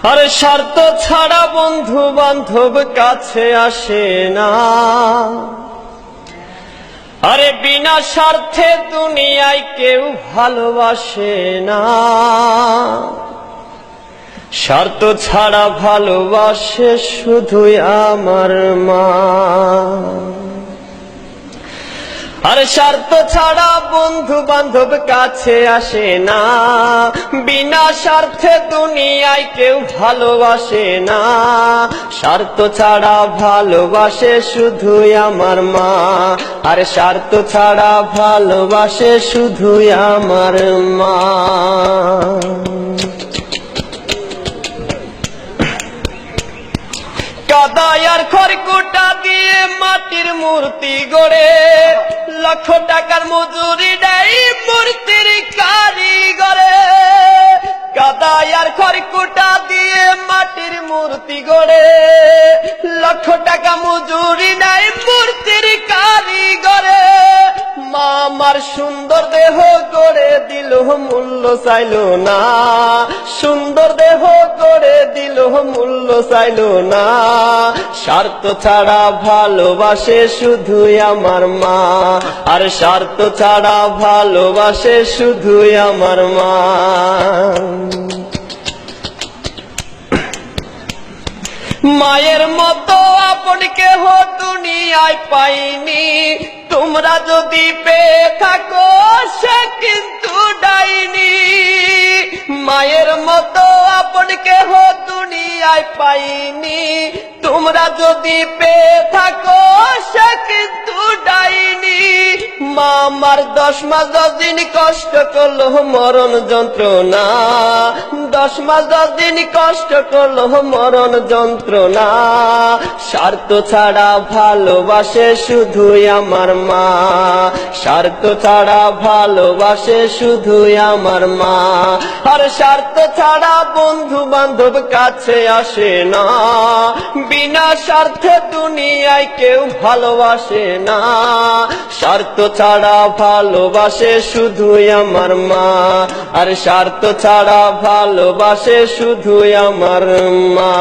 আরে স্বার্থ ছাড়া বন্ধু বান্ধব কাছে আসে না। আরে বিনা স্বার্থে দুনিয়ায় কেউ ভালোবাসে না। স্বার্থ ছাড়া ভালোবাসে শুধুই আমার মা। আর স্বার্থ ছাড়া বন্ধু বান্ধব কাছে আসে না। বিনা স্বার্থে দুনিয়ায় কেউ ভালোবাসে না। স্বার্থ ছাড়া ভালোবাসে শুধুই আমার মা। আর স্বার্থ ছাড়া ভালোবাসে শুধুই আমার মা। কাদায় আর খড়কুটা দিয়ে মাটির মূর্তি গড়ে, লক্ষ টাকার মজুরি দেয় মূর্তির কারিগরে। কাদায় আর খড়কুটা দিয়ে মাটির মূর্তি গড়ে, লক্ষ টাকা মজুরি দেয় মূর্তির কারিগরে। মা আমার সুন্দর দেহ করে দিল মূল্য চাইল না। সুন্দর দেহ করে দিল মূল্য চাইল না। স্বার্থ ছাড়া ভালোবাসে শুধুই আমার মা। আর স্বার্থ ছাড়া ভালোবাসে শুধুই আমার মা। মায়ের মতো আপন কেহ দুনিয়ায় পাইনি। তোমরা যদি পেয়ে থাকো সে কিন্তু ডাইনি। মায়ের মতো আপন কেহ দুনিয়ায় পাইনি। তোমরা যদি পেয়ে থাকো সে কিন্তু ডাইনি। মা আমার 10 মাস 10 দিন কষ্ট করলো মরণ যন্ত্রণা। 10 মাস 10 দিন কষ্ট করলো মরণ যন্ত্রণা। স্বার্থ ছাড়া ভালোবাসে শুধুই আমার মা। স্বার্থ ছাড়া ভালোবাসে শুধুই আমার মা। আর স্বার্থ ছাড়া বন্ধু বান্ধব কাছে আসে না। বিনা স্বার্থে দুনিয়ায় কেউ ভালোবাসে না। স্বার্থ ছাড়া ভালোবাসে শুধুই আমার মা। আর স্বার্থ ছাড়া ভালোবাসে শুধুই আমার মা।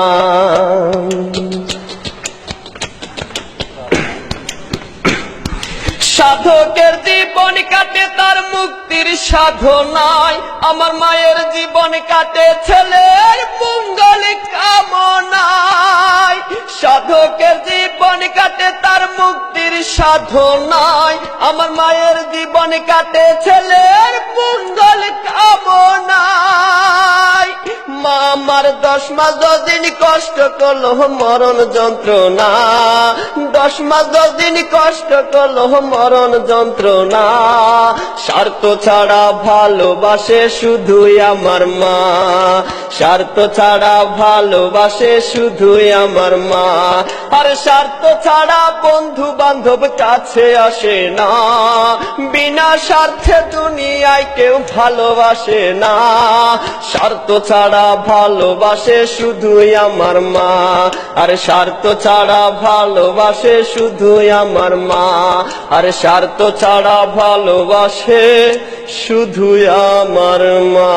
সাধকের জীবন কাটে তার মুক্তির সাধনায়। আমার মায়ের জীবন কাটে ছেলের মঙ্গল কামনায়। সাধকের জীবন কাটে তার মুক্তির সাধনায়। আমার মায়ের জীবন কাটে ছেলের মঙ্গল কামনায়। মা আমার 10 মাস 10 দিন কষ্ট করলো মরণ যন্ত্রণা। 10 মাস 10 দিন কষ্ট করলো মরণ যন্ত্রণা। স্বার্থ ছাড়া ভালোবাসে শুধুই আমার মা। স্বার্থ ছাড়া ভালোবাসে শুধুই আমার মা। আর স্বার্থ ছাড়া বন্ধু বান্ধব কাছে আসে না। বিনা স্বার্থে দুনিয়ায় কেউ ভালোবাসে না। স্বার্থ ছাড়া ভালোবাসে শুধুই আমার মা। আর স্বার্থ ছাড়া ভালোবাসে শুধুই আমার মা। আর স্বার্থ ছাড়া ভালোবাসে শুধুই আমার মা।